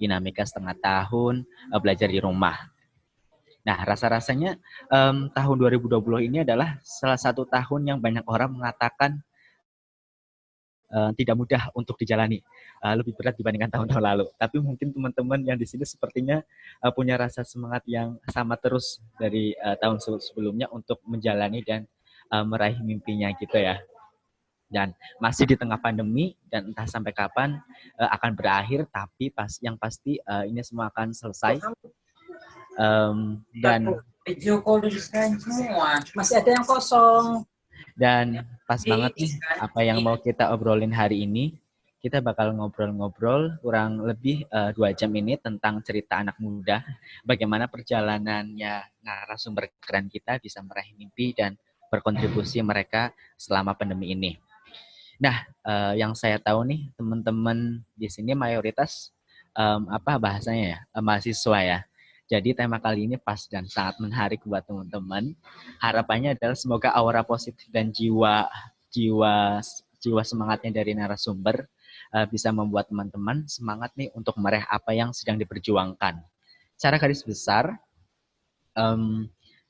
dinamika setengah tahun belajar di rumah. Nah, rasa-rasanya tahun 2020 ini adalah salah satu tahun yang banyak orang mengatakan tidak mudah untuk dijalani, lebih berat dibandingkan tahun-tahun lalu. Tapi mungkin teman-teman yang di sini sepertinya punya rasa semangat yang sama terus dari tahun sebelumnya untuk menjalani dan meraih mimpinya gitu ya. Dan masih di tengah pandemi dan entah sampai kapan akan berakhir, tapi yang pasti ini semua akan selesai. Dan video call semua masih ada yang kosong. Dan pas banget nih apa yang mau kita obrolin hari ini. Kita bakal ngobrol-ngobrol kurang lebih 2 jam ini tentang cerita anak muda, bagaimana perjalanannya narasumber keren kita bisa meraih mimpi dan berkontribusi mereka selama pandemi ini. Nah, yang saya tahu nih teman-teman di sini mayoritas bahasanya ya, mahasiswa ya. Jadi tema kali ini pas dan sangat menarik buat teman-teman. Harapannya adalah semoga aura positif dan jiwa semangatnya dari narasumber bisa membuat teman-teman semangat nih untuk meraih apa yang sedang diperjuangkan. Secara garis besar,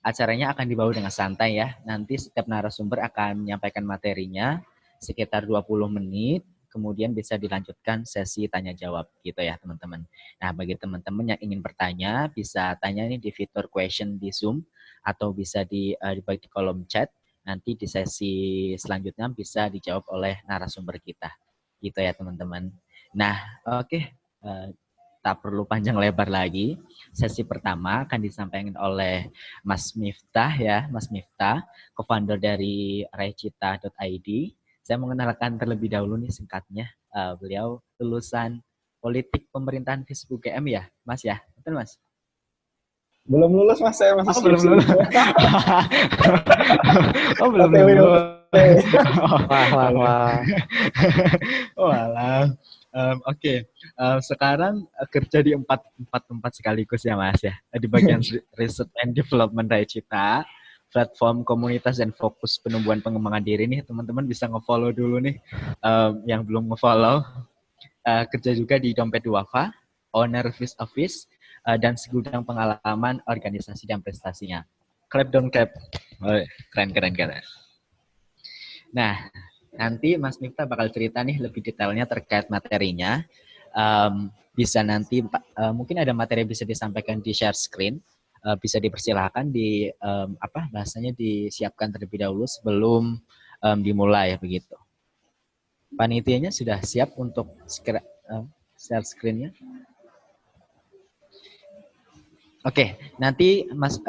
acaranya akan dibawa dengan santai ya. Nanti setiap narasumber akan menyampaikan materinya sekitar 20 menit. Kemudian bisa dilanjutkan sesi tanya jawab gitu ya teman-teman. Nah bagi teman-teman yang ingin bertanya bisa tanya nih di fitur question di Zoom atau bisa di kolom chat. Nanti di sesi selanjutnya bisa dijawab oleh narasumber kita gitu ya teman-teman. Nah oke, tak perlu panjang lebar lagi. Sesi pertama akan disampaikan oleh Mas Miftah ya, Mas Miftah, co-founder dari raicita.id. Saya mengenalkan terlebih dahulu nih singkatnya. Beliau lulusan politik pemerintahan Facebook UGM ya, Mas ya? Betul Mas? Belum lulus Mas, saya masih belum lulus. Belum lulus. Wah. Walah. Oke. Sekarang kerja di empat tempat sekaligus ya Mas ya. Di bagian Research and Development Raicita, platform komunitas dan fokus penumbuhan pengembangan diri nih. Teman-teman bisa nge-follow dulu nih yang belum nge-follow. Kerja juga di Dompet Duafa, owner Fish Office, dan segudang pengalaman organisasi dan prestasinya. Clap dong clap. Oh, keren. Nah, nanti Mas Miftah bakal cerita nih lebih detailnya terkait materinya. Bisa nanti mungkin ada materi bisa disampaikan di share screen. Bisa dipersilahkan bahasanya disiapkan terlebih dahulu sebelum dimulai begitu. Panitianya sudah siap untuk share screen-nya? Oke, nanti Mas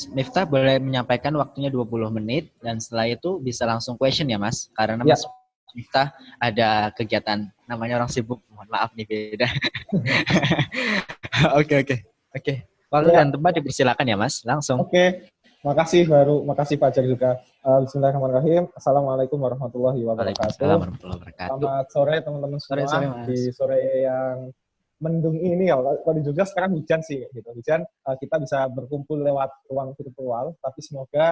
Miftah boleh menyampaikan waktunya 20 menit dan setelah itu bisa langsung question ya Mas, karena Mas Miftah ada kegiatan namanya orang sibuk, mohon maaf nih beda. Oke. Waktu dan tempat dipersilakan ya Mas, langsung. Oke. Makasih Pak Jar juga. Bismillahirrahmanirrahim. Assalamualaikum warahmatullahi wabarakatuh. Selamat sore teman-teman semua. Sore, Mas. Di sore yang mendung ini ya, kalau juga sekarang hujan sih gitu. Hujan kita bisa berkumpul lewat ruang virtual, tapi semoga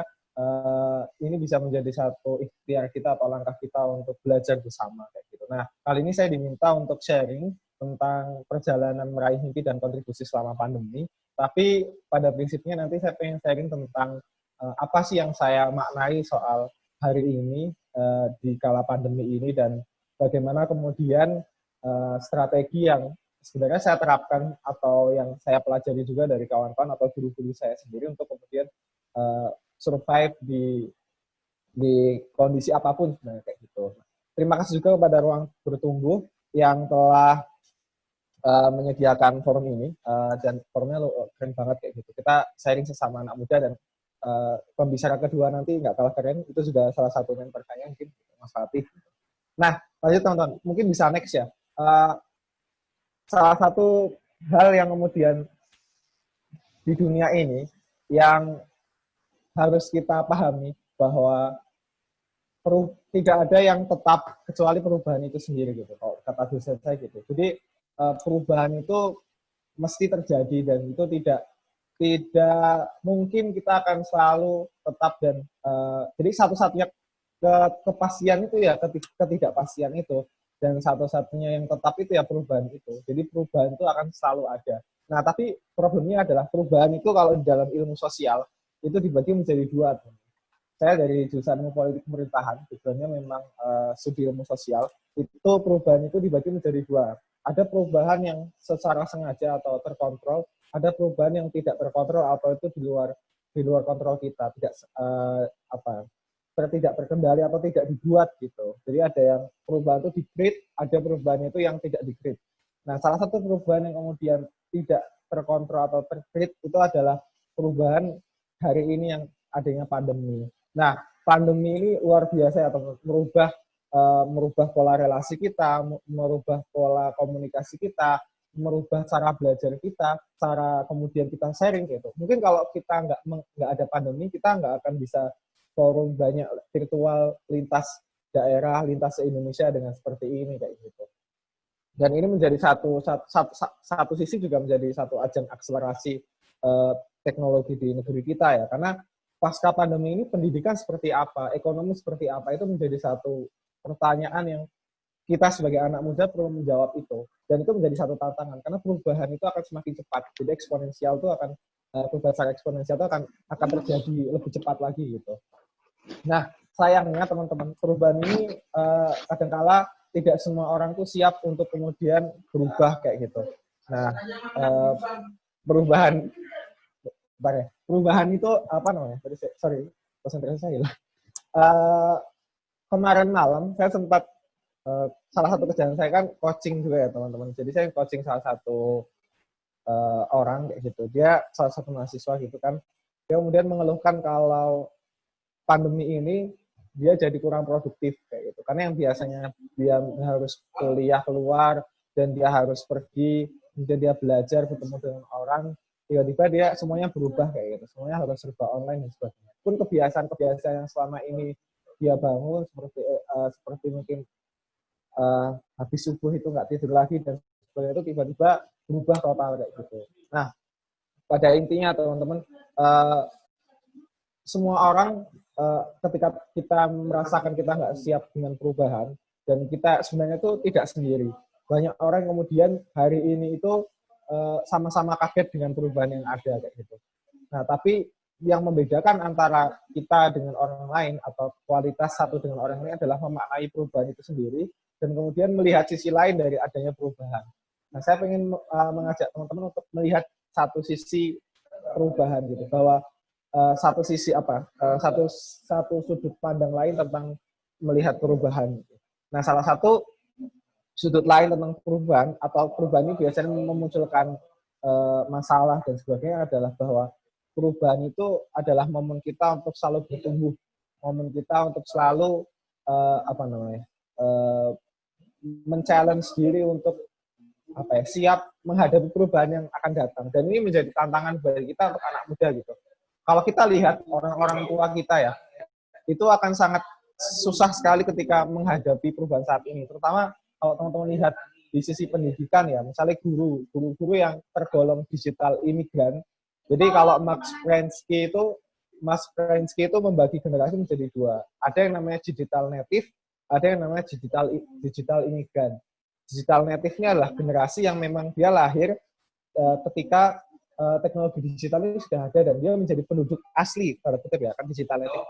ini bisa menjadi satu ikhtiar kita atau langkah kita untuk belajar bersama kayak gitu. Nah, kali ini saya diminta untuk sharing tentang perjalanan meraih mimpi dan kontribusi selama pandemi. Tapi pada prinsipnya nanti saya pengen sharing tentang apa sih yang saya maknai soal hari ini di kala pandemi ini dan bagaimana kemudian strategi yang sebenarnya saya terapkan atau yang saya pelajari juga dari kawan-kawan atau guru-guru saya sendiri untuk kemudian survive di kondisi apapun sebenarnya kayak gitu. Terima kasih juga kepada Ruang Bertumbuh yang telah menyediakan forum ini dan forumnya keren banget kayak gitu. Kita sharing sesama anak muda dan pembicara kedua nanti nggak kalah keren, itu juga salah satu membernya mungkin Mas Fatih. Nah, lanjut teman-teman, mungkin bisa next ya. Salah satu hal yang kemudian di dunia ini yang harus kita pahami bahwa tidak ada yang tetap kecuali perubahan itu sendiri gitu. Kalau kata dosen saya gitu. Jadi perubahan itu mesti terjadi dan itu tidak mungkin kita akan selalu tetap dan jadi satu-satunya kepastian itu ya ketidakpastian itu. dan satu-satunya yang tetap itu ya perubahan itu. Jadi perubahan itu akan selalu ada. Nah, tapi problemnya adalah perubahan itu kalau di dalam ilmu sosial itu dibagi menjadi dua. Saya dari jurusan ilmu politik pemerintahan, tujuannya memang studi ilmu sosial, itu perubahan itu dibagi menjadi dua. Ada perubahan yang secara sengaja atau terkontrol, ada perubahan yang tidak terkontrol atau itu di luar kontrol kita, tidak tidak terkendali atau tidak dibuat gitu. Jadi ada yang perubahan itu di-create, ada perubahan itu yang tidak di-create. Nah, salah satu perubahan yang kemudian tidak terkontrol atau ter-create itu adalah perubahan hari ini yang adanya pandemi. Nah, pandemi ini luar biasa atau merubah pola relasi kita, merubah pola komunikasi kita, merubah cara belajar kita, cara kemudian kita sharing gitu. Mungkin kalau kita nggak ada pandemi, kita nggak akan bisa forum banyak virtual lintas daerah, lintas se-Indonesia dengan seperti ini kayak gitu. Dan ini menjadi satu sisi juga menjadi satu ajang akselerasi teknologi di negeri kita ya, karena pasca pandemi ini pendidikan seperti apa, ekonomi seperti apa, itu menjadi satu pertanyaan yang kita sebagai anak muda perlu menjawab itu. Dan itu menjadi satu tantangan, karena perubahan itu akan semakin cepat. Jadi eksponensial itu akan, perubahan secara eksponensial itu akan terjadi lebih cepat lagi gitu. Nah, sayangnya teman-teman, perubahan ini kadangkala tidak semua orang tuh siap untuk kemudian berubah kayak gitu. Nah, perubahan itu apa namanya? Sorry, konsentrasi saya hilang. Kemarin malam saya sempat salah satu kerjaan saya kan coaching juga ya teman-teman. Jadi saya coaching salah satu orang kayak gitu. Dia salah satu mahasiswa gitu kan. Dia kemudian mengeluhkan kalau pandemi ini dia jadi kurang produktif kayak gitu. Karena yang biasanya dia harus kuliah keluar dan dia harus pergi, kemudian dia belajar ketemu dengan orang, tiba-tiba dia semuanya berubah kayak gitu. Semuanya harus serba online dan sebagainya. Pun kebiasaan-kebiasaan yang selama ini dia bangun seperti mungkin habis subuh itu nggak tidur lagi dan sebagainya itu tiba-tiba berubah total kayak gitu. Nah, pada intinya teman-teman, semua orang ketika kita merasakan kita nggak siap dengan perubahan, dan kita sebenarnya itu tidak sendiri. Banyak orang kemudian hari ini itu sama-sama kaget dengan perubahan yang ada kayak gitu. Nah, tapi yang membedakan antara kita dengan orang lain atau kualitas satu dengan orang lain adalah memaknai perubahan itu sendiri dan kemudian melihat sisi lain dari adanya perubahan. Nah, saya ingin mengajak teman-teman untuk melihat satu sisi perubahan gitu, bahwa satu sisi satu sudut pandang lain tentang melihat perubahan. Nah, salah satu sudut lain tentang perubahan atau perubahan ini biasanya memunculkan masalah dan sebagainya adalah bahwa perubahan itu adalah momen kita untuk selalu bertumbuh, momen kita untuk selalu men-challenge diri untuk siap menghadapi perubahan yang akan datang. Dan ini menjadi tantangan bagi kita untuk anak muda gitu. Kalau kita lihat orang-orang tua kita ya, itu akan sangat susah sekali ketika menghadapi perubahan saat ini. Terutama kalau teman-teman lihat di sisi pendidikan ya, misalnya guru-guru yang tergolong digital imigran. Jadi kalau Max Prensky itu membagi generasi menjadi dua. Ada yang namanya digital native, ada yang namanya digital imigran. Digital native-nya adalah generasi yang memang dia lahir ketika teknologi digital ini sudah ada dan dia menjadi penduduk asli, tanda kutip ya, kan digital native,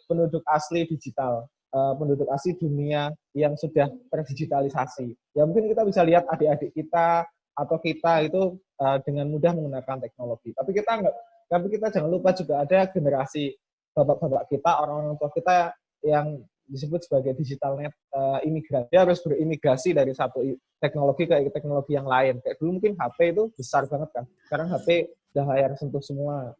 penduduk asli digital, penduduk asli dunia yang sudah terdigitalisasi. Ya mungkin kita bisa lihat adik-adik kita atau kita itu dengan mudah menggunakan teknologi. Tapi kita jangan lupa juga ada generasi bapak-bapak kita, orang-orang tua kita yang disebut sebagai digital imigran. Dia harus berimigrasi dari satu teknologi ke teknologi yang lain. Kayak dulu mungkin HP itu besar banget kan. Sekarang HP udah layar sentuh semua.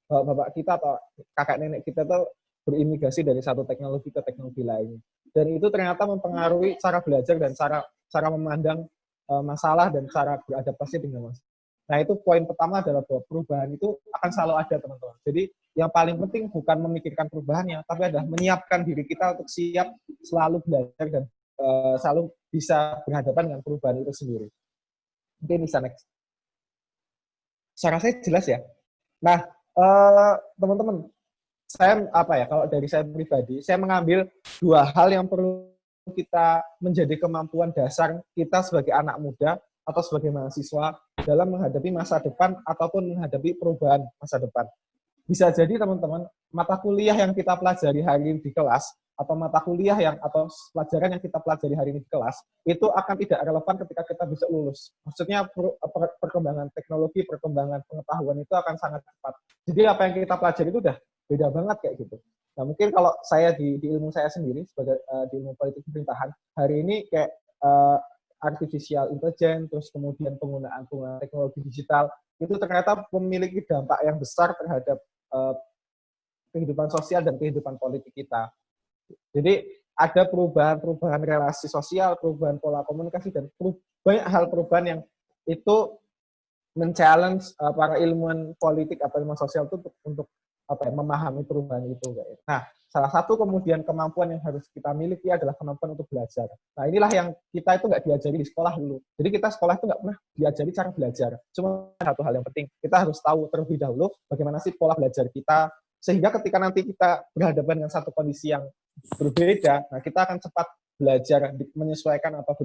Bapak kita atau kakak nenek kita tuh berimigrasi dari satu teknologi ke teknologi lain. Dan itu ternyata mempengaruhi cara belajar dan cara memandang masalah dan cara beradaptasi dengan masalah. Nah, itu poin pertama adalah bahwa perubahan itu akan selalu ada, teman-teman. Jadi, yang paling penting bukan memikirkan perubahannya, tapi adalah menyiapkan diri kita untuk siap selalu belajar dan selalu bisa berhadapan dengan perubahan itu sendiri. Mungkin bisa next. Saya rasa jelas ya. Nah, teman-teman, saya kalau dari saya pribadi, saya mengambil dua hal yang perlu kita menjadi kemampuan dasar kita sebagai anak muda atau sebagai mahasiswa dalam menghadapi masa depan ataupun menghadapi perubahan masa depan. Bisa jadi teman-teman, mata kuliah yang kita pelajari hari ini di kelas, atau mata kuliah atau pelajaran yang kita pelajari hari ini di kelas, itu akan tidak relevan ketika kita bisa lulus. Maksudnya perkembangan teknologi, perkembangan pengetahuan itu akan sangat cepat. Jadi apa yang kita pelajari itu udah beda banget kayak gitu. Nah mungkin kalau saya di ilmu saya sendiri, sebagai di ilmu politik pemerintahan, hari ini kayak artificial intelligence, terus kemudian penggunaan teknologi digital, itu ternyata memiliki dampak yang besar terhadap kehidupan sosial dan kehidupan politik kita. Jadi ada perubahan relasi sosial, perubahan pola komunikasi, dan banyak hal perubahan yang itu men-challenge para ilmuwan politik atau ilmuwan sosial itu untuk memahami perubahan itu. Nah, salah satu kemudian kemampuan yang harus kita miliki adalah kemampuan untuk belajar. Nah, inilah yang kita itu nggak diajari di sekolah dulu. Jadi kita sekolah itu nggak pernah diajari cara belajar. Cuma satu hal yang penting, kita harus tahu terlebih dahulu bagaimana sih pola belajar kita, sehingga ketika nanti kita berhadapan dengan satu kondisi yang berbeda, nah kita akan cepat belajar menyesuaikan atau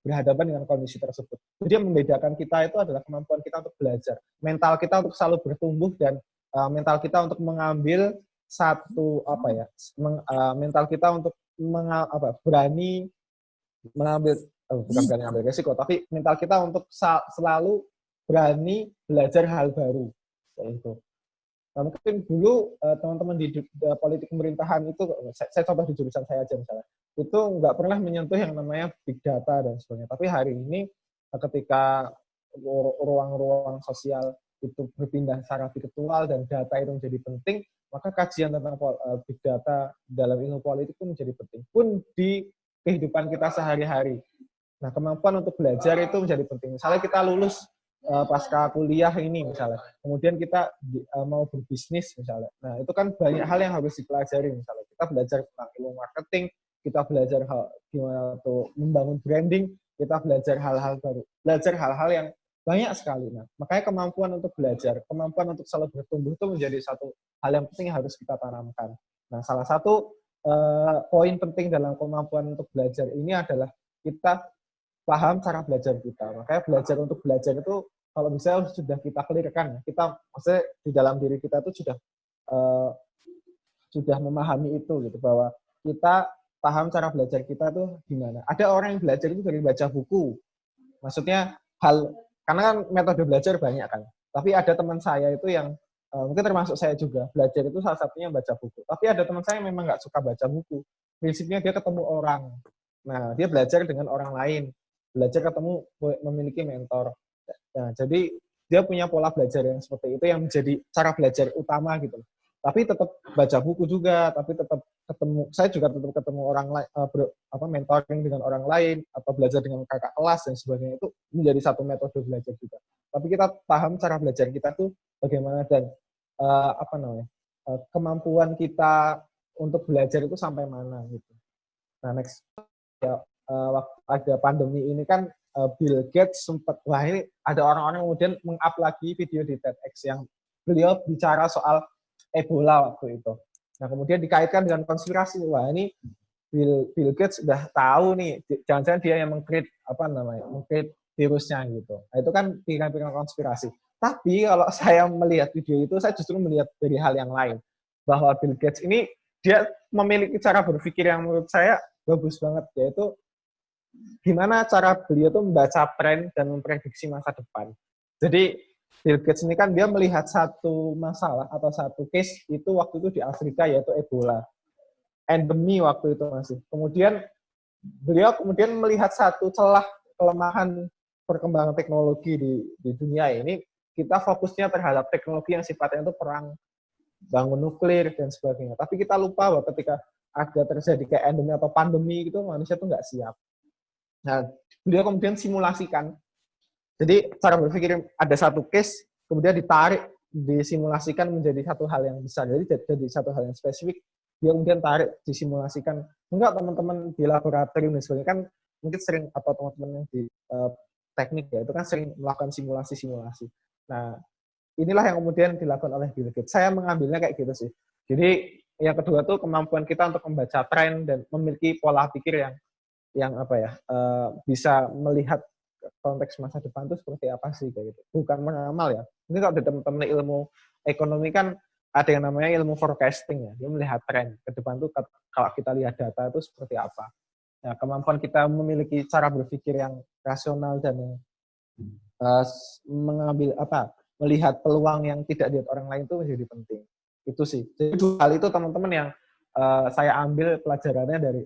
berhadapan dengan kondisi tersebut. Jadi yang membedakan kita itu adalah kemampuan kita untuk belajar, mental kita untuk selalu bertumbuh, dan mental kita untuk mengambil satu mental kita untuk berani mengambil bukan berani ambil resiko, tapi mental kita untuk selalu berani belajar hal baru. Itu. Nah, mungkin dulu teman-teman di politik pemerintahan itu, saya contoh di jurusan saya aja misalnya, itu nggak pernah menyentuh yang namanya big data dan sebagainya. Tapi hari ini ketika ruang-ruang sosial itu berpindah secara virtual dan data itu menjadi penting, maka kajian tentang big data dalam ilmu politik itu menjadi penting. Pun di kehidupan kita sehari-hari. Nah, kemampuan untuk belajar itu menjadi penting. Misalnya kita lulus pasca kuliah ini misalnya, kemudian kita mau berbisnis misalnya. Nah, itu kan banyak hal yang harus dipelajari misalnya. Kita belajar tentang ilmu marketing, kita belajar gimana tuh membangun branding, kita belajar hal-hal baru, belajar hal-hal yang banyak sekali. Nah, makanya kemampuan untuk belajar, kemampuan untuk selalu bertumbuh itu menjadi satu hal yang penting yang harus kita tanamkan. Nah, salah satu poin penting dalam kemampuan untuk belajar ini adalah kita paham cara belajar kita. Makanya belajar untuk belajar itu kalau bisa sudah kita clearkan. Kita maksudnya di dalam diri kita itu sudah memahami itu gitu, bahwa kita paham cara belajar kita tuh gimana. Ada orang yang belajar itu dari baca buku. Maksudnya karena kan metode belajar banyak kan. Tapi ada teman saya itu yang mungkin termasuk saya juga, belajar itu salah satunya baca buku. Tapi ada teman saya yang memang nggak suka baca buku. Prinsipnya dia ketemu orang. Nah, dia belajar dengan orang lain. Belajar ketemu, memiliki mentor. Nah, jadi dia punya pola belajar yang seperti itu yang menjadi cara belajar utama gitu. Tapi tetap baca buku juga, tapi tetap ketemu. Saya juga tetap ketemu orang lain, mentoring dengan orang lain atau belajar dengan kakak kelas dan sebagainya, itu menjadi satu metode belajar juga. Tapi kita paham cara belajar kita tuh bagaimana, dan kemampuan kita untuk belajar itu sampai mana gitu. Nah, next ya. Waktu ada pandemi ini kan Bill Gates sempat, wah ini ada orang-orang kemudian meng-up lagi video di TEDx yang beliau bicara soal Ebola waktu itu. Nah, kemudian dikaitkan dengan konspirasi. Wah, ini Bill Gates udah tahu nih, jangan-jangan dia yang meng-create virusnya gitu. Nah, itu kan pikiran-pikiran konspirasi. Tapi kalau saya melihat video itu, saya justru melihat dari hal yang lain. Bahwa Bill Gates ini, dia memiliki cara berpikir yang menurut saya bagus banget, yaitu gimana cara beliau tuh membaca tren dan memprediksi masa depan. Jadi Bill Gates ini kan dia melihat satu masalah atau satu case itu waktu itu di Afrika, yaitu Ebola. Endemi waktu itu masih. Kemudian beliau melihat satu celah kelemahan perkembangan teknologi di dunia ini, kita fokusnya terhadap teknologi yang sifatnya itu perang, bangun nuklir dan sebagainya. Tapi kita lupa bahwa ketika ada terjadi kayak endemi atau pandemi itu, manusia itu nggak siap. Nah, beliau kemudian simulasikan. Jadi cara berpikir ada satu case, kemudian disimulasikan menjadi satu hal yang besar. Jadi satu hal yang spesifik, dia kemudian disimulasikan. Enggak, teman-teman di laboratorium dan sebagainya kan mungkin sering, atau teman-teman yang di teknik ya, itu kan sering melakukan simulasi-simulasi. Nah, inilah yang kemudian dilakukan oleh Bill Gates. Saya mengambilnya kayak gitu sih. Jadi yang kedua tuh kemampuan kita untuk membaca tren dan memiliki pola pikir yang yang apa ya, bisa melihat konteks masa depan itu seperti apa sih kayak gitu. Bukan meramal ya. Ini kalau di teman-teman ilmu ekonomi kan ada yang namanya ilmu forecasting ya. Dia melihat tren ke depan tuh kalau kita lihat data itu seperti apa. Nah, kemampuan kita memiliki cara berpikir yang rasional dan mengambil melihat peluang yang tidak dilihat orang lain itu menjadi penting. Itu sih. Jadi dua hal itu teman-teman yang saya ambil pelajarannya dari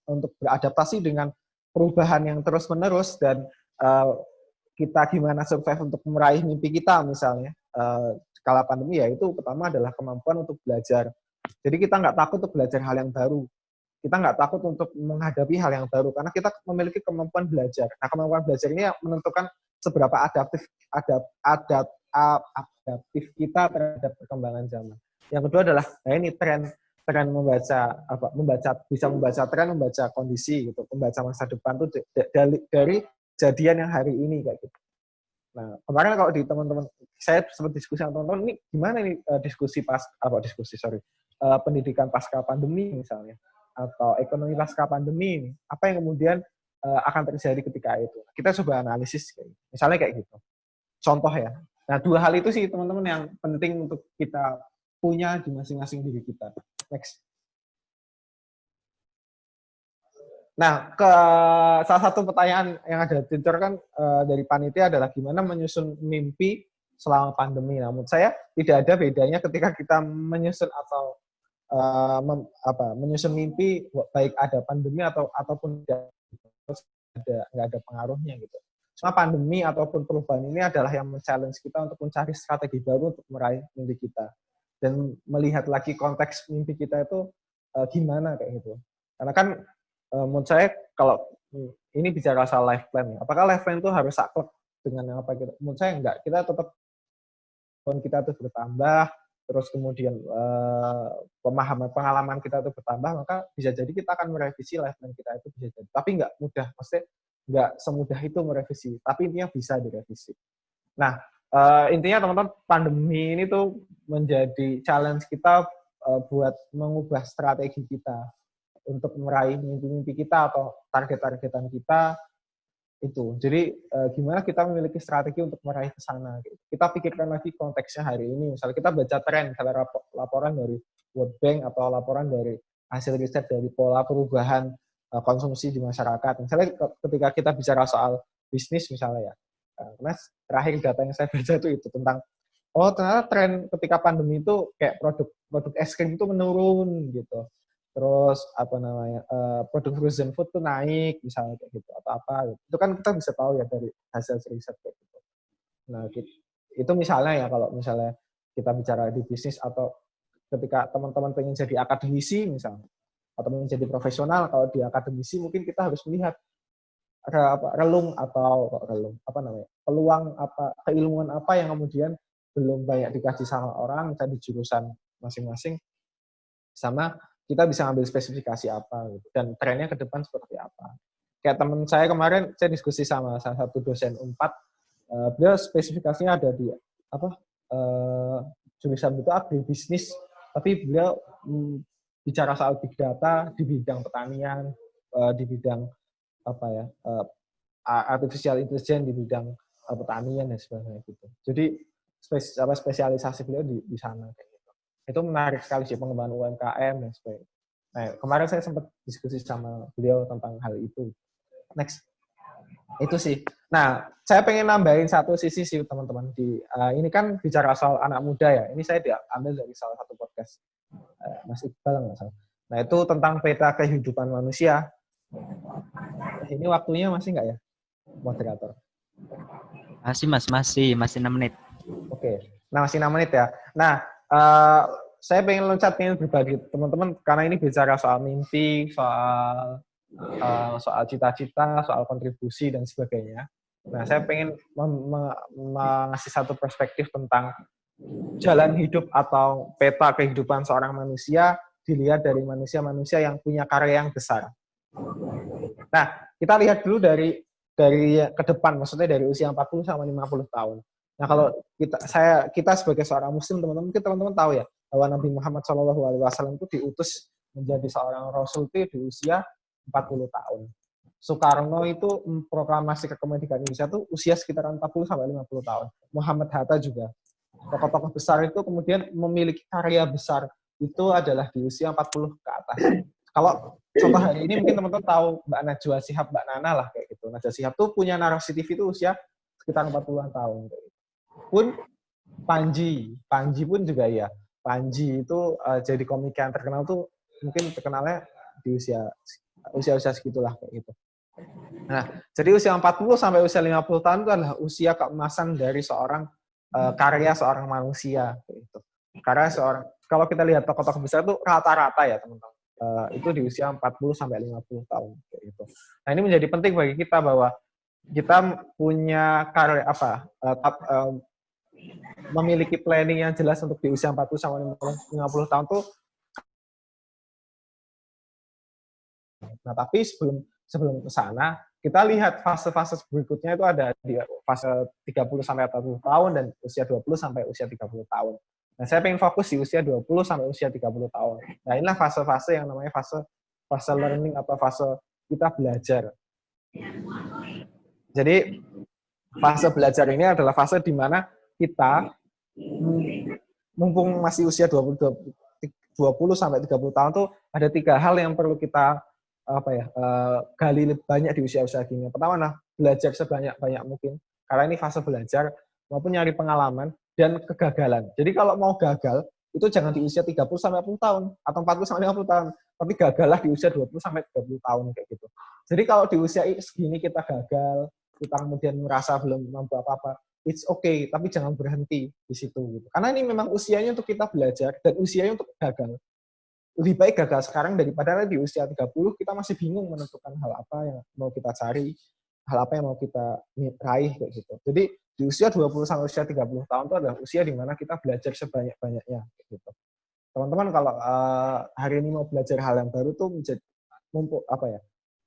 untuk beradaptasi dengan perubahan yang terus-menerus dan kita gimana survive untuk meraih mimpi kita misalnya kala pandemi ya itu pertama adalah kemampuan untuk belajar. Jadi kita nggak takut untuk belajar hal yang baru. Kita nggak takut untuk menghadapi hal yang baru karena kita memiliki kemampuan belajar. Nah, kemampuan belajar ini menentukan seberapa adaptif kita terhadap perkembangan zaman. Yang kedua adalah ini tren bisa membaca tren, membaca kondisi gitu, membaca masa depan tuh dari kejadian yang hari ini kayak gitu. Nah, kemarin kalau di teman-teman saya sempat diskusi sama teman-teman, ini gimana nih pendidikan pasca pandemi misalnya atau ekonomi pasca pandemi ini, apa yang kemudian akan terjadi ketika itu. Kita coba analisis misalnya kayak gitu. Contoh ya. Nah, dua hal itu sih teman-teman yang penting untuk kita punya di masing-masing diri kita. Next. Nah, salah satu pertanyaan yang ada ditunjukkan dari panitia adalah gimana menyusun mimpi selama pandemi. Nah, menurut saya tidak ada bedanya ketika kita menyusun atau menyusun mimpi baik ada pandemi ataupun nggak ada pengaruhnya gitu. Cuma pandemi ataupun perubahan ini adalah yang men-challenge kita untuk mencari strategi baru untuk meraih mimpi kita dan melihat lagi konteks mimpi kita itu gimana kayak gitu. Karena kan menurut saya kalau ini bicara soal life plan ya. Apakah life plan itu harus saklek dengan apa gitu? Menurut saya enggak. Kita tetap kita tuh bertambah, terus kemudian pengalaman kita itu bertambah, maka bisa jadi kita akan merevisi life plan kita itu bisa jadi. Tapi nggak mudah, maksudnya nggak semudah itu merevisi. Tapi intinya bisa direvisi. Nah, intinya teman-teman pandemi ini tuh menjadi challenge kita buat mengubah strategi kita untuk meraih mimpi-mimpi kita atau target-targetan kita itu. Jadi gimana kita memiliki strategi untuk meraih ke sana. Gitu. Kita pikirkan lagi konteksnya hari ini. Misalnya kita baca tren, misalnya laporan dari World Bank atau laporan dari hasil riset dari pola perubahan konsumsi di masyarakat. Misalnya ketika kita bicara soal bisnis misalnya ya. Karena terakhir data yang saya baca itu tentang ternyata tren ketika pandemi itu kayak produk es krim itu menurun gitu. Terus produk frozen food tuh naik misalnya kayak gitu atau apa gitu. Itu kan kita bisa tahu ya dari hasil riset kayak gitu. Nah, itu misalnya ya kalau misalnya kita bicara di bisnis atau ketika teman-teman pengen jadi akademisi misalnya atau menjadi profesional, kalau di akademisi mungkin kita harus melihat peluang keilmuan apa yang kemudian belum banyak dikaji sama orang, kita di jurusan masing-masing sama kita bisa ambil spesifikasi apa gitu. Dan trennya ke depan seperti apa. Kayak teman saya kemarin, saya diskusi sama salah satu dosen Unpad, beliau spesifikasinya ada di jurusan itu agribisnis, tapi beliau bicara soal big data di bidang pertanian, di bidang artificial intelligence di bidang pertanian dan sebagainya gitu. Jadi spesialisasi beliau di sana kayak gitu. Itu menarik sekali sih pengembangan UMKM dan sebagainya. Nah, kemarin saya sempat diskusi sama beliau tentang hal itu. Next. Itu sih. Nah, saya pengen nambahin satu sisi sih teman-teman. Ini kan bicara soal anak muda ya. Ini saya diambil dari salah satu podcast Mas Iqbal nggak salah. Nah, itu tentang peta kehidupan manusia. Ini waktunya masih nggak ya, moderator? Masih 6 menit. Oke. Nah, masih 6 menit ya. Nah, saya pengen berbagi teman-teman karena ini bicara soal mimpi, soal cita-cita, soal kontribusi dan sebagainya. Nah, saya pengen mengasih satu perspektif tentang jalan hidup atau peta kehidupan seorang manusia dilihat dari manusia-manusia yang punya karya yang besar. Nah, kita lihat dulu dari ke depan, maksudnya dari usia 40 sampai 50 tahun. Nah, kalau kita sebagai seorang muslim, teman-teman tahu ya, bahwa Nabi Muhammad SAW itu diutus menjadi seorang rasul itu di usia 40 tahun. Soekarno itu proklamasi kemerdekaan Indonesia itu usia sekitar 40 sampai 50 tahun. Muhammad Hatta juga. Tokoh-tokoh besar itu kemudian memiliki karya besar itu adalah di usia 40 ke atas. Kalau contoh hari ini mungkin teman-teman tahu Mbak Najwa Shihab, Mbak Nana lah kayak gitu. Najwa Shihab tuh punya narasi TV itu usia sekitar 40-an tahun kayak gitu. Pun Panji pun juga ya. Panji itu jadi komika yang terkenal tuh mungkin terkenalnya di usia segitulah kayak gitu. Nah, jadi usia 40 sampai usia 50 tahun itu adalah usia keemasan dari seorang karya seorang manusia kayak gitu. Karena kalau kita lihat tokoh-tokoh besar itu rata-rata ya teman-teman. Itu di usia 40 sampai 50 tahun kayak gitu. Nah, ini menjadi penting bagi kita bahwa kita punya karya memiliki planning yang jelas untuk di usia 40 sampai 50 tahun tuh. Nah, tapi sebelum ke sana, kita lihat fase-fase berikutnya itu ada di fase 30 sampai 40 tahun dan usia 20 sampai usia 30 tahun. Nah, saya pengen fokus di usia 20 sampai usia 30 tahun. Nah, inilah fase-fase yang namanya fase learning atau fase kita belajar. Jadi, fase belajar ini adalah fase di mana kita mumpung masih usia 20 sampai 30 tahun tuh ada 3 hal yang perlu kita gali banyak di usia-usia gini. Pertama adalah belajar sebanyak-banyak mungkin. Karena ini fase belajar, maupun nyari pengalaman, dan kegagalan. Jadi kalau mau gagal, itu jangan di usia 30 sampai 40 tahun, atau 40 sampai 50 tahun. Tapi gagallah di usia 20 sampai 30 tahun, kayak gitu. Jadi kalau di usia segini kita gagal, kita kemudian merasa belum mampu apa-apa, it's okay, tapi jangan berhenti di situ. Gitu. Karena ini memang usianya untuk kita belajar, dan usianya untuk gagal. Lebih baik gagal sekarang daripada di usia 30 kita masih bingung menentukan hal apa yang mau kita cari, hal apa yang mau kita raih kayak gitu. Jadi di usia 20 sampai usia 30 tahun itu adalah usia di mana kita belajar sebanyak-banyaknya kayak gitu. Teman-teman kalau hari ini mau belajar hal yang baru tuh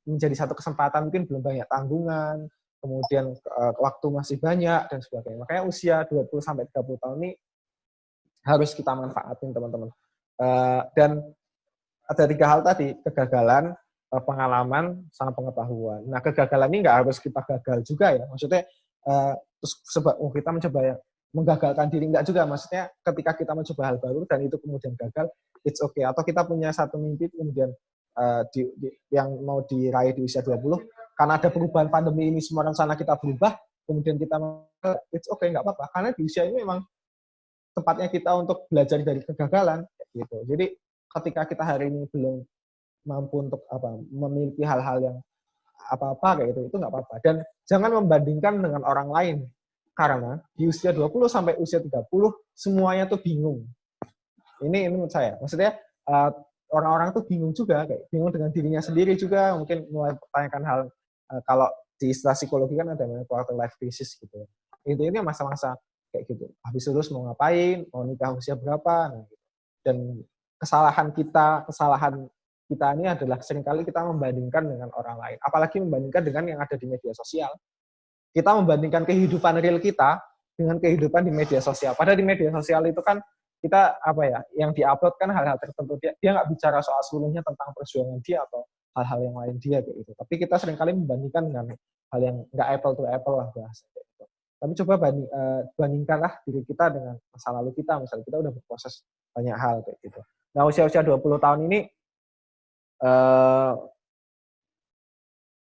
menjadi satu kesempatan, mungkin belum banyak tanggungan, kemudian waktu masih banyak dan sebagainya. Makanya usia 20 sampai 30 tahun ini harus kita manfaatin teman-teman. Dan ada 3 hal tadi, kegagalan, pengalaman, sama pengetahuan. Nah, kegagalan ini nggak harus kita gagal juga ya. Maksudnya, terus kita mencoba menggagalkan diri, nggak juga. Maksudnya, ketika kita mencoba hal baru dan itu kemudian gagal, it's okay. Atau kita punya satu mimpi, kemudian yang mau diraih di usia 20, karena ada perubahan pandemi ini, semua rencana kita berubah, kemudian kita it's okay, nggak apa-apa. Karena di usia ini memang tempatnya kita untuk belajar dari kegagalan. Gitu. Jadi, ketika kita hari ini belum mampu untuk memiliki hal-hal yang apa-apa kayak itu nggak apa-apa. Dan jangan membandingkan dengan orang lain. Karena di usia 20 sampai usia 30 semuanya tuh bingung. Ini menurut saya. Maksudnya orang-orang tuh bingung juga, kayak bingung dengan dirinya sendiri juga, mungkin mulai pertanyakan hal kalau di istilah psikologi kan ada namanya quarter life crisis gitu. Ini masa-masa kayak gitu. Habis lulus mau ngapain, mau nikah usia berapa, nah, gitu. Dan kesalahan kita ini adalah seringkali kita membandingkan dengan orang lain. Apalagi membandingkan dengan yang ada di media sosial. Kita membandingkan kehidupan real kita dengan kehidupan di media sosial. Padahal di media sosial itu kan kita yang diupload kan hal-hal tertentu. Dia nggak bicara soal seluruhnya tentang perjuangan dia atau hal-hal yang lain dia kayak gitu. Tapi kita seringkali membandingkan dengan hal yang nggak apple to apple lah bahasa kayak gitu. Tapi coba bandingkanlah diri kita dengan masa lalu kita. Misalnya kita udah berproses banyak hal kayak gitu. Nah, usia-usia 20 tahun ini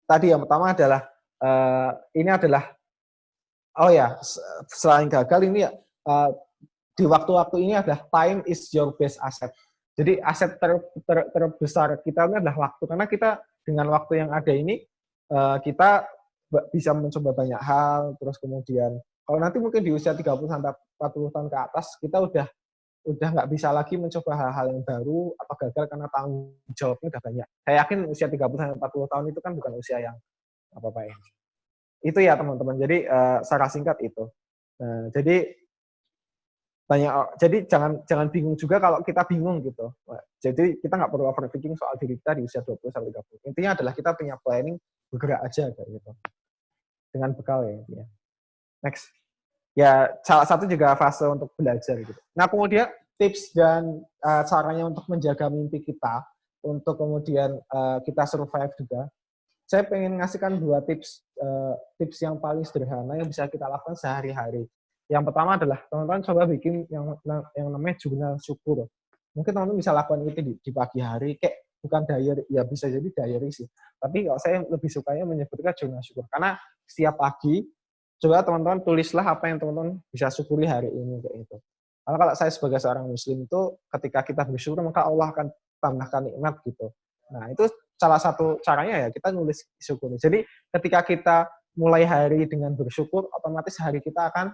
tadi yang pertama adalah selain gagal ini di waktu-waktu ini adalah time is your best asset. Jadi aset terbesar kita ini adalah waktu, karena kita dengan waktu yang ada ini kita bisa mencoba banyak hal. Terus kemudian kalau nanti mungkin di usia 30 sampai 40 tahun ke atas kita udah nggak bisa lagi mencoba hal-hal yang baru atau gagal karena tanggung jawabnya udah banyak. Saya yakin usia 30 sampai 40 tahun itu kan bukan usia yang apa-apa ya. Itu ya teman-teman. Jadi secara singkat itu. Nah, jadi jangan bingung juga kalau kita bingung gitu. Jadi kita nggak perlu overthinking soal diri kita di usia 20 sampai 30. Intinya adalah kita punya planning, bergerak aja kayak gitu. Dengan bekal ya intinya. Next. Ya, salah satu juga fase untuk belajar gitu. Nah, kemudian tips dan caranya untuk menjaga mimpi kita, untuk kemudian kita survive juga. saya pengen ngasihkan 2 tips yang paling sederhana yang bisa kita lakukan sehari-hari. Yang pertama adalah teman-teman coba bikin yang namanya jurnal syukur. Mungkin teman-teman bisa lakukan itu di pagi hari, kayak bukan diary, ya bisa jadi diary sih. Tapi kalau saya lebih sukanya menyebutnya jurnal syukur. Karena setiap pagi, coba teman-teman tulislah apa yang teman-teman bisa syukuri hari ini, kayak gitu. Karena kalau saya sebagai seorang muslim itu, ketika kita bersyukur, maka Allah akan tambahkan nikmat gitu. Nah, itu salah satu caranya ya, kita nulis syukur. Jadi, ketika kita mulai hari dengan bersyukur, otomatis hari kita akan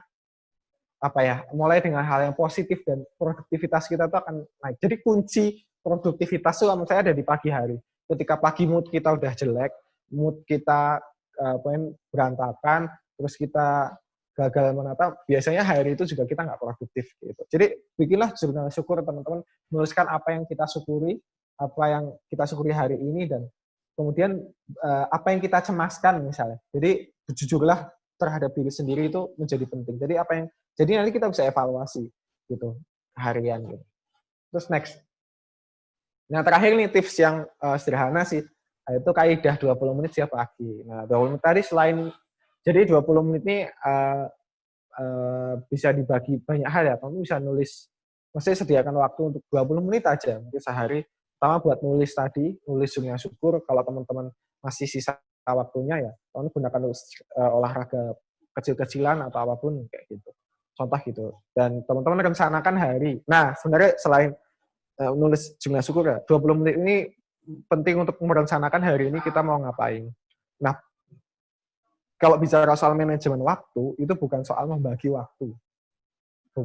mulai dengan hal yang positif dan produktivitas kita itu akan naik. Jadi kunci produktivitas itu menurut saya ada di pagi hari. Ketika pagi mood kita udah jelek, mood kita berantakan, terus kita gagal menata, biasanya hari itu juga kita nggak produktif gitu. Jadi bikinlah jurnal syukur teman-teman, menuliskan apa yang kita syukuri, apa yang kita syukuri hari ini, dan kemudian apa yang kita cemaskan misalnya. Jadi jujurlah terhadap diri sendiri itu menjadi penting. Jadi nanti kita bisa evaluasi gitu harian gitu. Terus next. Nah, terakhir nih tips yang sederhana sih, itu kaidah 20 menit setiap pagi. Nah, 20 menit tadi jadi 20 menit ini bisa dibagi banyak hal ya. Kamu bisa nulis, maksudnya sediakan waktu untuk 20 menit aja mungkin sehari. Pertama buat nulis jurnal syukur. Kalau teman-teman masih sisa waktunya ya, kamu gunakan olahraga kecil-kecilan atau apapun kayak gitu. Contoh gitu. Dan teman-teman rencanakan hari. Nah, sebenarnya selain nulis jurnal syukur ya, 20 menit ini penting untuk merencanakan hari ini kita mau ngapain. Nah, kalau bicara soal manajemen waktu, itu bukan soal membagi waktu.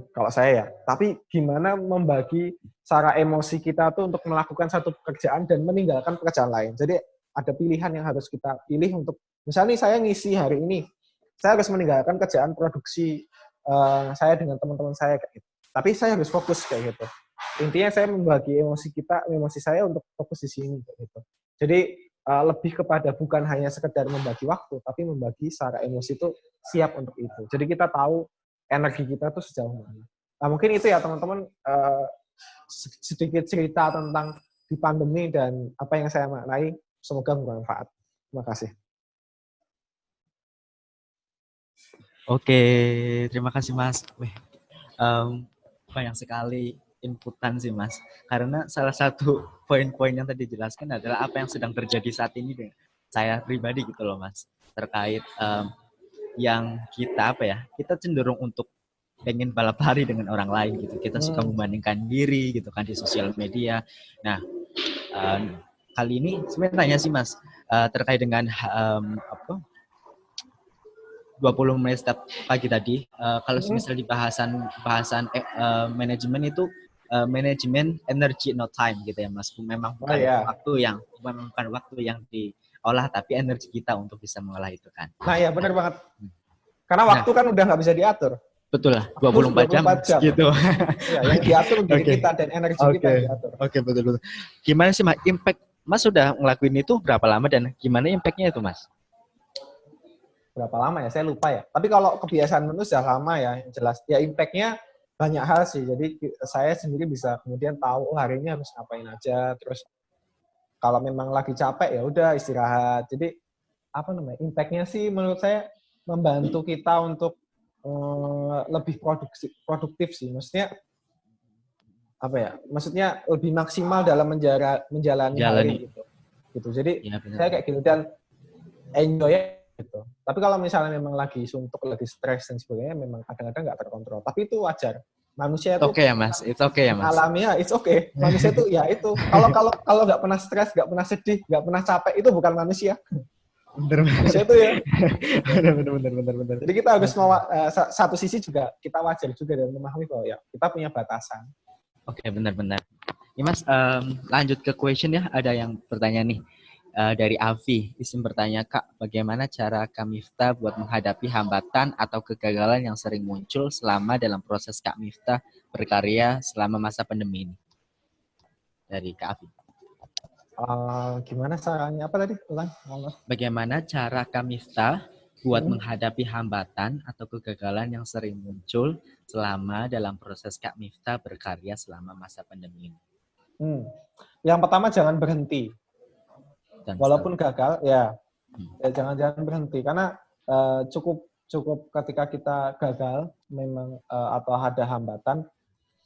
Kalau saya ya. Tapi gimana membagi secara emosi kita tuh untuk melakukan satu pekerjaan dan meninggalkan pekerjaan lain. Jadi ada pilihan yang harus kita pilih untuk, misalnya saya ngisi hari ini, saya harus meninggalkan kerjaan produksi saya dengan teman-teman saya kayak gitu. Tapi saya harus fokus kayak gitu. Intinya saya membagi emosi saya untuk fokus di sini kayak gitu. Jadi lebih kepada bukan hanya sekedar membagi waktu, tapi membagi secara emosi itu siap untuk itu. Jadi kita tahu energi kita tuh sejauh mana. Nah, mungkin itu ya teman-teman sedikit cerita tentang di pandemi dan apa yang saya maknai. Semoga bermanfaat. Terima kasih. Oke, terima kasih Mas. Banyak sekali inputan sih Mas. Karena salah satu poin-poin yang tadi dijelaskan adalah apa yang sedang terjadi saat ini dengan saya pribadi gitu loh Mas. Terkait yang kita cenderung untuk pengen balap lari dengan orang lain gitu. Kita suka membandingkan diri gitu kan di sosial media. Nah, kali ini sebenarnya tanya sih Mas, terkait dengan 20 menit setiap pagi tadi, kalau misalnya di bahasan manajemen itu manajemen energy not time gitu ya Mas. Memang bukan waktu yang diolah, tapi energi kita untuk bisa mengolah itu kan. Nah ya benar banget. Karena waktu kan udah nggak bisa diatur. Betul lah, 24 jam gitu. Ya, yang diatur diri kita dan energi kita yang diatur. Oke, betul. Gimana sih Mas, impact Mas sudah ngelakuin itu berapa lama dan gimana impactnya itu Mas? Berapa lama ya? Saya lupa ya. Tapi kalau kebiasaan menu sudah lama ya, jelas. Ya impactnya banyak hal sih. Jadi saya sendiri bisa kemudian tahu hari ini harus ngapain aja. Terus kalau memang lagi capek ya udah istirahat. Jadi impactnya sih menurut saya membantu kita untuk lebih produktif sih. Maksudnya lebih maksimal dalam menjalani hari gitu. Jadi saya kayak gitu dan enjoy gitu. Tapi kalau misalnya memang lagi suntuk, lagi stres dan sebagainya, memang kadang-kadang nggak terkontrol. Tapi itu wajar. Manusia itu oke ya Mas. Alamiah, it's okay. Manusia itu ya itu. Kalau nggak pernah stres, nggak pernah sedih, nggak pernah capek, itu bukan manusia. Bener. Itu ya. Bener. Jadi kita harus satu sisi juga kita wajar juga dan memahami bahwa ya kita punya batasan. Oke, benar. Ini Mas, lanjut ke question ya. Ada yang bertanya nih dari Avi. Isim bertanya, Kak, bagaimana cara Kak Miftah buat menghadapi hambatan atau kegagalan yang sering muncul selama dalam proses Kak Miftah berkarya selama masa pandemi ini? Dari Kak Avi. Gimana caranya? Apa tadi? Ulang. Bagaimana cara Kak Miftah buat menghadapi hambatan atau kegagalan yang sering muncul selama dalam proses Kak Miftah berkarya selama masa pandemi ini? Yang pertama jangan berhenti. Walaupun gagal, ya Ya, jangan berhenti karena cukup cukup ketika kita gagal memang atau ada hambatan.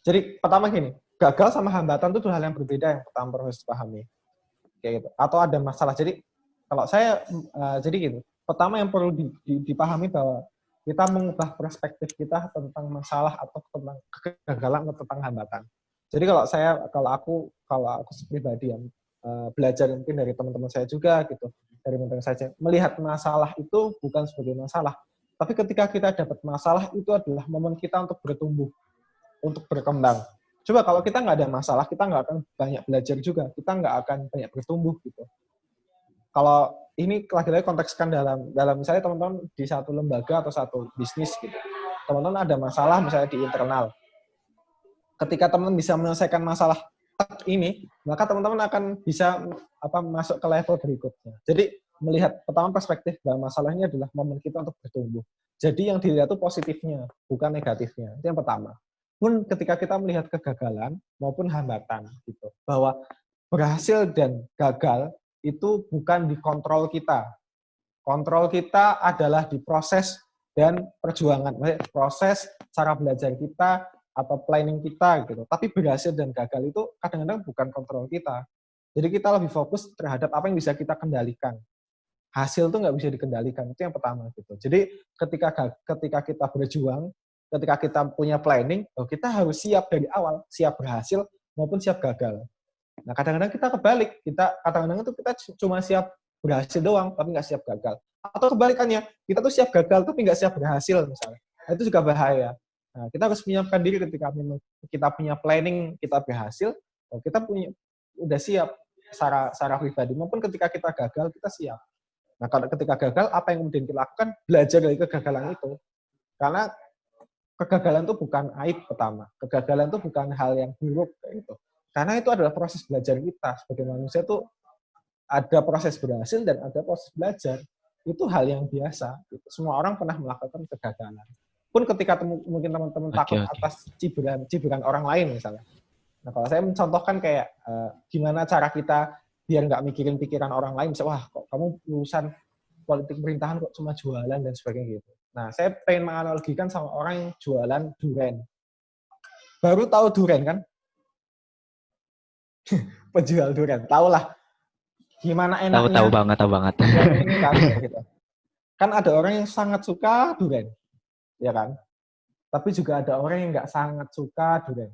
Jadi pertama gini, gagal sama hambatan itu dua hal yang berbeda yang pertama harus dipahami. Kayak gitu. Atau ada masalah. Jadi kalau saya jadi gini, pertama yang perlu dipahami bahwa kita mengubah perspektif kita tentang masalah atau tentang kegagalan atau tentang hambatan. Jadi kalau aku pribadi yang belajar mungkin dari teman-teman saya juga gitu, dari teman-teman saya melihat masalah itu bukan sebagai masalah, tapi ketika kita dapat masalah itu adalah momen kita untuk bertumbuh, untuk berkembang. Coba kalau kita nggak ada masalah, kita nggak akan banyak belajar juga, kita nggak akan banyak bertumbuh gitu. Kalau ini lagi-lagi kontekskan dalam misalnya teman-teman di satu lembaga atau satu bisnis gitu, teman-teman ada masalah misalnya di internal. Ketika teman-teman bisa menyelesaikan masalah ini, maka teman-teman akan bisa masuk ke level berikutnya. Jadi melihat pertama perspektif bahwa masalah ini adalah momen kita untuk bertumbuh. Jadi yang dilihat itu positifnya, bukan negatifnya. Itu yang pertama. Pun ketika kita melihat kegagalan maupun hambatan gitu, bahwa berhasil dan gagal itu bukan di kontrol kita. Kontrol kita adalah di proses dan perjuangan, proses cara belajar kita atau planning kita gitu. Tapi berhasil dan gagal itu kadang-kadang bukan kontrol kita. Jadi kita lebih fokus terhadap apa yang bisa kita kendalikan. Hasil itu nggak bisa dikendalikan, itu yang pertama gitu. Jadi ketika kita berjuang, ketika kita punya planning, kita harus siap dari awal, siap berhasil maupun siap gagal. Nah kadang-kadang kita kebalik, kadang-kadang itu kita cuma siap berhasil doang, tapi nggak siap gagal. Atau kebalikannya, kita tuh siap gagal tapi nggak siap berhasil misalnya. Nah, itu juga bahaya. Nah, kita harus menyiapkan diri ketika kita punya planning, kita berhasil, kita udah siap secara pribadi, maupun ketika kita gagal, kita siap. Nah, kalau ketika gagal, apa yang kemudian kita lakukan? Belajar dari kegagalan itu. Karena kegagalan itu bukan aib pertama. Kegagalan itu bukan hal yang buruk kayak gitu. Karena itu adalah proses belajar kita. Sebagai manusia itu ada proses berhasil dan ada proses belajar. Itu hal yang biasa. Gitu. Semua orang pernah melakukan kegagalan. Pun ketika mungkin teman-teman takut atas cibiran orang lain misalnya. Nah, kalau saya mencontohkan kayak gimana cara kita biar nggak mikirin pikiran orang lain, misalnya, wah kok kamu lulusan politik pemerintahan kok cuma jualan dan sebagainya gitu. Nah, saya pengen menganalogikan sama orang yang jualan durian. Baru tahu durian kan? Penjual durian, tahulah gimana enaknya. Tahu banget. Ini kan, gitu. Kan ada orang yang sangat suka durian, ya kan? Tapi juga ada orang yang nggak sangat suka durian.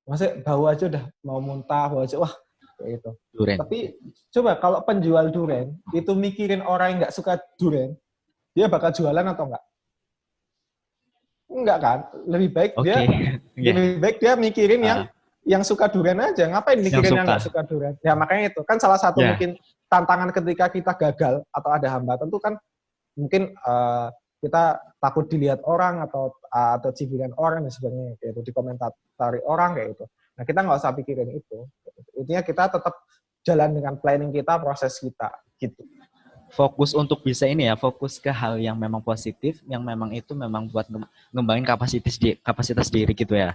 Maksudnya bau aja udah mau muntah, bau aja, wah kayak gitu. Durian. Tapi coba kalau penjual durian itu mikirin orang yang nggak suka durian, dia bakal jualan atau enggak? Enggak kan? Lebih baik dia mikirin yang suka durian aja. Ngapain mikirin yang nggak suka durian? Ya makanya itu kan salah satu mungkin tantangan ketika kita gagal atau ada hambatan itu kan mungkin kita takut dilihat orang atau cibiran orang dan sebagainya, kayak itu dikomentari orang kayak itu. Nah kita nggak usah pikirin itu. Intinya kita tetap jalan dengan planning kita, proses kita gitu. Fokus untuk bisa fokus ke hal yang memang positif, yang memang itu memang buat ngembangin kapasitas diri gitu ya.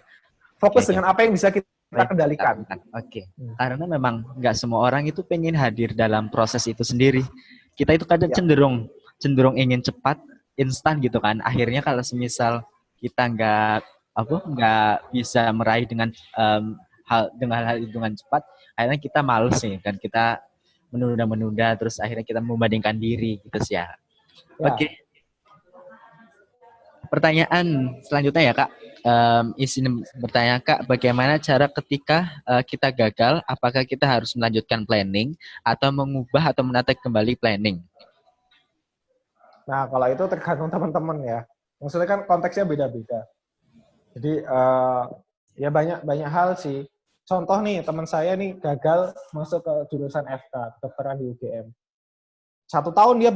Fokus dengan apa yang bisa kita kendalikan. Oke. Karena memang nggak semua orang itu pengen hadir dalam proses itu sendiri. Kita itu kadang cenderung ingin cepat, instan gitu kan. Akhirnya kalau semisal kita nggak bisa meraih dengan hal itu dengan cepat, akhirnya kita males nih kan, kita menunda terus akhirnya kita membandingkan diri gitu sih ya. Oke. Pertanyaan selanjutnya ya Kak, izin bertanya Kak, bagaimana cara ketika kita gagal, apakah kita harus melanjutkan planning atau mengubah atau menata kembali planning? Nah, kalau itu tergantung teman-teman ya. Maksudnya kan konteksnya beda-beda. Jadi ya banyak hal sih. Contoh nih, teman saya nih gagal masuk ke jurusan FK, kedokteran di UGM. 1 tahun dia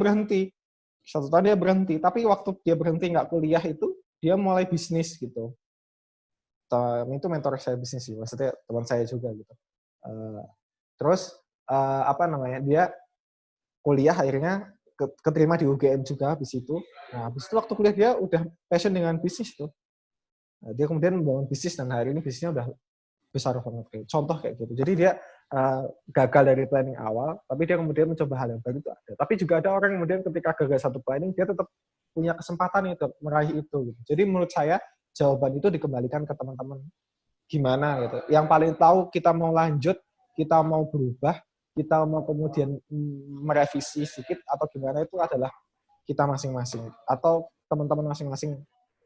berhenti. Tapi waktu dia berhenti nggak kuliah itu, dia mulai bisnis gitu. Itu mentor saya bisnis sih, maksudnya teman saya juga gitu. Terus dia kuliah akhirnya keterima di UGM juga habis itu. Nah, habis itu waktu kuliah dia udah passion dengan bisnis tuh. Nah, dia kemudian membangun bisnis dan hari ini bisnisnya udah besar banget. Contoh kayak gitu. Jadi dia gagal dari planning awal, tapi dia kemudian mencoba hal yang baru itu ada. Tapi juga ada orang yang kemudian ketika gagal satu planning, dia tetap punya kesempatan itu meraih itu. Gitu. Jadi menurut saya jawaban itu dikembalikan ke teman-teman gimana gitu. Yang paling tahu kita mau lanjut, kita mau berubah, kita mau kemudian merevisi sedikit atau gimana itu adalah kita masing-masing atau teman-teman masing-masing.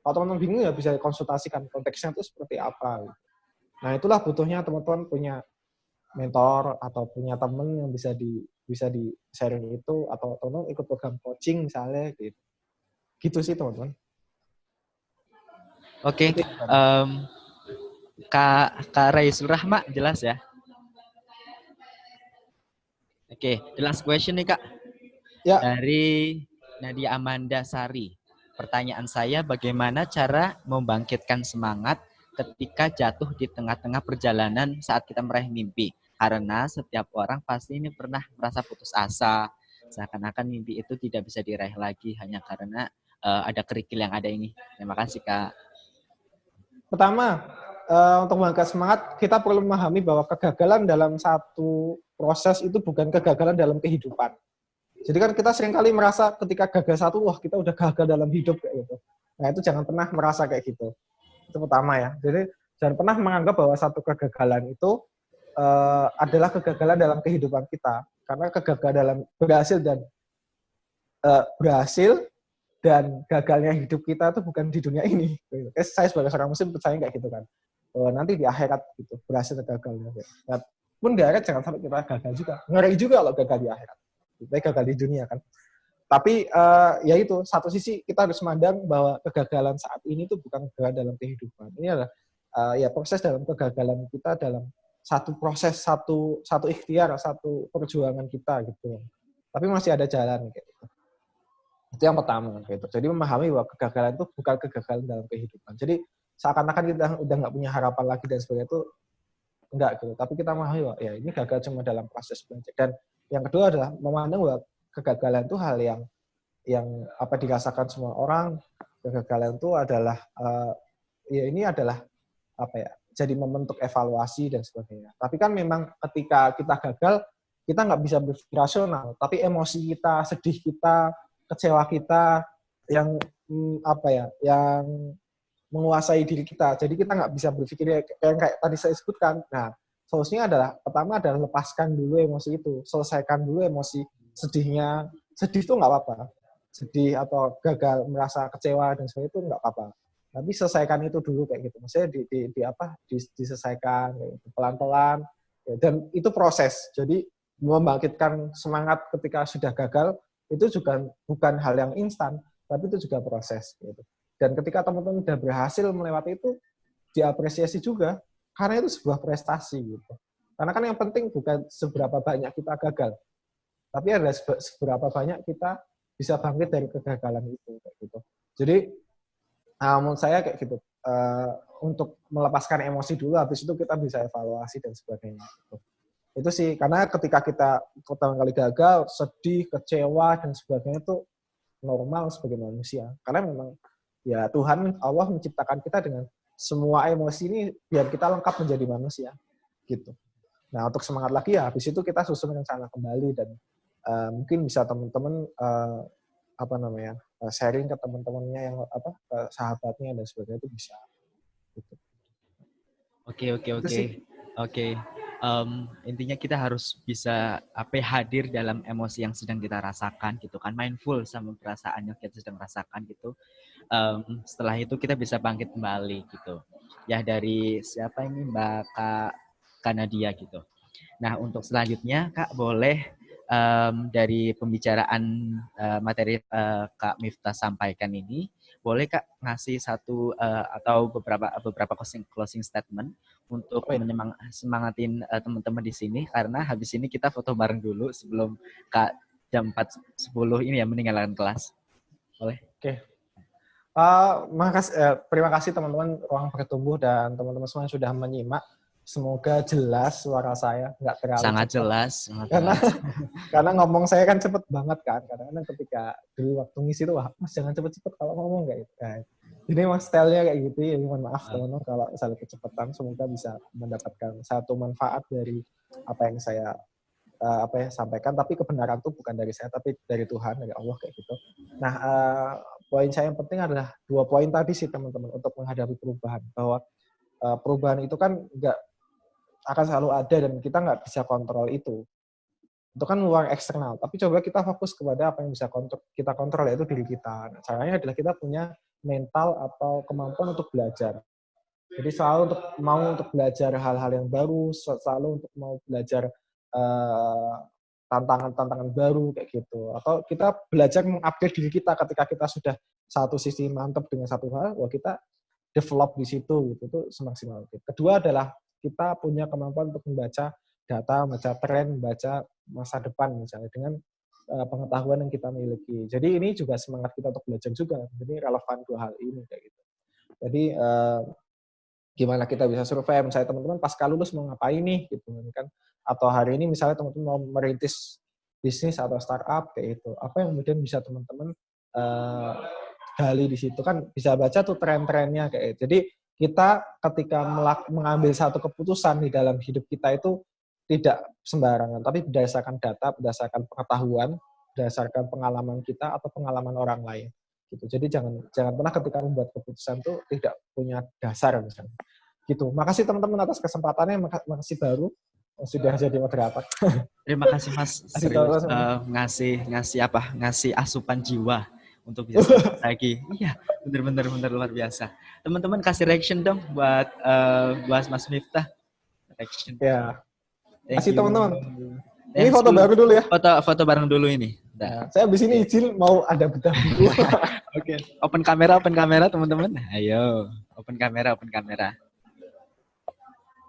Kalau teman-teman bingung ya bisa konsultasikan konteksnya itu seperti apa. Gitu. Nah itulah butuhnya teman-teman punya mentor atau punya teman yang bisa di sharing itu atau teman-teman ikut program coaching misalnya gitu. Gitu sih teman-teman. Oke, Kak Raisul Rahma jelas ya? Oke, the last question nih Kak. Ya. Dari Nadia Amanda Sari. Pertanyaan saya, bagaimana cara membangkitkan semangat ketika jatuh di tengah-tengah perjalanan saat kita meraih mimpi? Karena setiap orang pasti ini pernah merasa putus asa, seakan-akan mimpi itu tidak bisa diraih lagi hanya karena ada kerikil yang ada ini. Terima kasih Kak. Pertama, untuk membangkitkan semangat, kita perlu memahami bahwa kegagalan dalam satu proses itu bukan kegagalan dalam kehidupan. Jadi kan kita seringkali merasa ketika gagal satu, wah kita udah gagal dalam hidup kayak gitu. Nah itu jangan pernah merasa kayak gitu. Itu pertama ya. Jadi jangan pernah menganggap bahwa satu kegagalan itu adalah kegagalan dalam kehidupan kita. Karena kegagalan dalam berhasil dan gagalnya hidup kita itu bukan di dunia ini. Saya sebagai seorang muslim percaya kayak gitu kan. Nanti di akhirat gitu, berhasil atau gagal. Nah, pun di akhirat jangan sampai kita gagal juga. Ngeri juga kalau gagal di akhirat. Kita gagal di dunia kan. Tapi ya itu, satu sisi kita harus memandang bahwa kegagalan saat ini itu bukan kegagalan dalam kehidupan. Ini adalah ya proses dalam kegagalan kita dalam satu proses, satu ikhtiar, satu perjuangan kita gitu. Tapi masih ada jalan kayak gitu. Itu yang pertama gitu. Jadi memahami bahwa kegagalan itu bukan kegagalan dalam kehidupan. Jadi seakan-akan kita udah nggak punya harapan lagi dan sebagainya itu enggak gitu. Tapi kita memahami bahwa ya ini gagal cuma dalam proses belajar. Dan yang kedua adalah memandang bahwa kegagalan itu hal yang apa dirasakan semua orang. Kegagalan itu adalah ya ini adalah apa ya? Jadi membentuk evaluasi dan sebagainya. Tapi kan memang ketika kita gagal, kita nggak bisa berpikir rasional. Tapi emosi kita, sedih kita, kecewa kita yang apa ya? Yang menguasai diri kita. Jadi kita nggak bisa berpikir kayak tadi saya sebutkan. Nah, solusinya adalah pertama adalah lepaskan dulu emosi itu, selesaikan dulu emosi sedihnya. Sedih itu nggak apa-apa, sedih atau gagal merasa kecewa dan sebagainya itu nggak apa-apa. Tapi selesaikan itu dulu kayak gitu. Maksudnya diselesaikan kayak gitu, pelan-pelan. Ya, dan itu proses. Jadi membangkitkan semangat ketika sudah gagal itu juga bukan hal yang instan, tapi itu juga proses. Gitu. Dan ketika teman-teman sudah berhasil melewati itu, diapresiasi juga. Karena itu sebuah prestasi gitu. Karena kan yang penting bukan seberapa banyak kita gagal, tapi ada seberapa banyak kita bisa bangkit dari kegagalan itu kayak gitu. Jadi menurut saya kayak gitu. Untuk melepaskan emosi dulu, habis itu kita bisa evaluasi dan sebagainya. Gitu. Itu sih, karena ketika kita pertama kali gagal, sedih, kecewa dan sebagainya itu normal sebagai manusia. Karena memang ya Tuhan Allah menciptakan kita dengan semua emosi ini biar kita lengkap menjadi manusia gitu. Nah untuk semangat lagi ya habis itu kita susun rencana kembali dan mungkin bisa teman-teman sharing ke teman-temannya yang ke sahabatnya dan sebagainya itu bisa. Gitu. Oke. Intinya kita harus bisa hadir dalam emosi yang sedang kita rasakan gitu kan, mindful sama perasaan yang kita sedang rasakan gitu. Setelah itu kita bisa bangkit kembali gitu. Ya dari siapa ini Mbak Kak Nadia gitu. Nah untuk selanjutnya Kak boleh dari pembicaraan materi Kak Miftah sampaikan ini, boleh Kak ngasih satu atau beberapa closing statement untuk semangatin teman-teman di sini, karena habis ini kita foto bareng dulu sebelum Kak jam 4.10 ini ya meninggalkan kelas. Boleh? Oke. Terima kasih teman-teman Ruang Bertumbuh dan teman-teman semua yang sudah menyimak. Semoga jelas suara saya, nggak terlalu sangat cepat. Jelas. Karena ngomong saya kan cepet banget kan. Kadang-kadang ketika dulu waktu ngisi itu, wah mas jangan cepet-cepet kalau ngomong kayak gitu. Nah, Jadi memang stylenya kayak gitu ya. Mohon maaf teman-teman kalau salah kecepatan. Semoga bisa mendapatkan satu manfaat dari apa yang saya sampaikan. Tapi kebenaran itu bukan dari saya, tapi dari Tuhan, dari Allah kayak gitu. Nah, poin saya yang penting adalah 2 poin tadi sih teman-teman untuk menghadapi perubahan. Bahwa perubahan itu kan nggak akan selalu ada dan kita nggak bisa kontrol itu. Itu kan luar eksternal. Tapi coba kita fokus kepada apa yang bisa kita kontrol, yaitu diri kita. Nah, caranya adalah kita punya mental atau kemampuan untuk belajar. Jadi selalu untuk belajar hal-hal yang baru, selalu untuk mau belajar tantangan-tantangan baru kayak gitu. Atau kita belajar mengupgrade diri kita ketika kita sudah satu sisi mantap dengan satu hal, kita develop di situ gitu, itu semaksimal mungkin. Kedua adalah kita punya kemampuan untuk membaca data, membaca tren, membaca masa depan misalnya dengan pengetahuan yang kita miliki. Jadi ini juga semangat kita untuk belajar juga. Jadi relevan 2 hal ini kayak gitu. Jadi gimana kita bisa survei, misalnya teman-teman pasca lulus mau ngapain nih gitu kan, atau hari ini misalnya teman-teman mau merintis bisnis atau startup kayak gitu, apa yang kemudian bisa teman-teman gali di situ, kan bisa baca tuh tren-trennya kayak gitu. Jadi kita ketika mengambil satu keputusan di dalam hidup kita itu tidak sembarangan, tapi berdasarkan data, berdasarkan pengetahuan, berdasarkan pengalaman kita atau pengalaman orang lain. Gitu. Jadi jangan pernah ketika membuat keputusan itu tidak punya dasar misalnya. Gitu. Makasih teman-teman atas kesempatannya, makasih baru sudah jadi moderator. Terima kasih Mas serius ngasih asupan jiwa untuk bisa lagi. Iya, benar luar biasa. Teman-teman kasih reaction dong buat Mas Miftah. Reaction. Ya. Kasih teman-teman. Ini foto baru dulu ya. Foto bareng dulu ini. Nah, saya habis ini izin mau ada bedah dulu. Oke. Open kamera teman-teman. Ayo, open kamera.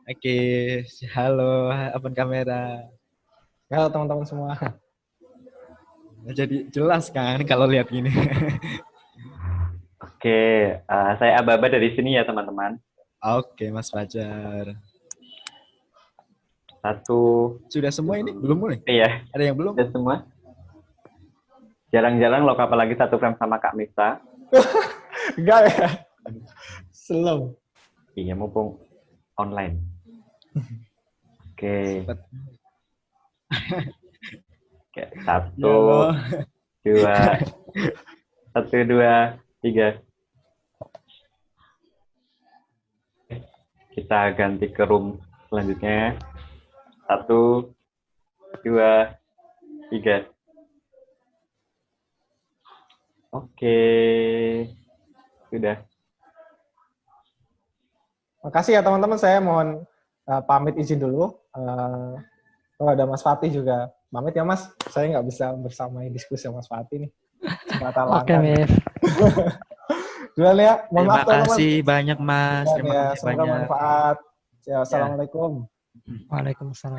Oke, halo, open kamera. Halo teman-teman semua. Jadi jelas kan kalau lihat gini. Oke, saya Aba-Aba dari sini ya teman-teman. Oke, Mas Fajar. 1. Sudah semua ini? Belum mulai? Iya. Ada yang belum? Sudah semua. Jarang-jarang loh apalagi 1 frame sama Kak Miftah. Enggak ya? Slow. Iya, mumpung online. Oke. Oke, 1, 2, 3. Kita ganti ke room selanjutnya. 1, 2, 3. Oke. Sudah. Makasih ya teman-teman, saya mohon pamit izin dulu. Kalau ada Mas Fatih juga pamit ya Mas, saya nggak bisa bersamai diskusi sama Mas Fatih nih. Oke, Mif. Duluan ya, mohon maaf teman-teman. Terima kasih banyak Mas. Terima kasih semoga banyak. Bermanfaat. Ya, assalamualaikum. Waalaikumsalam.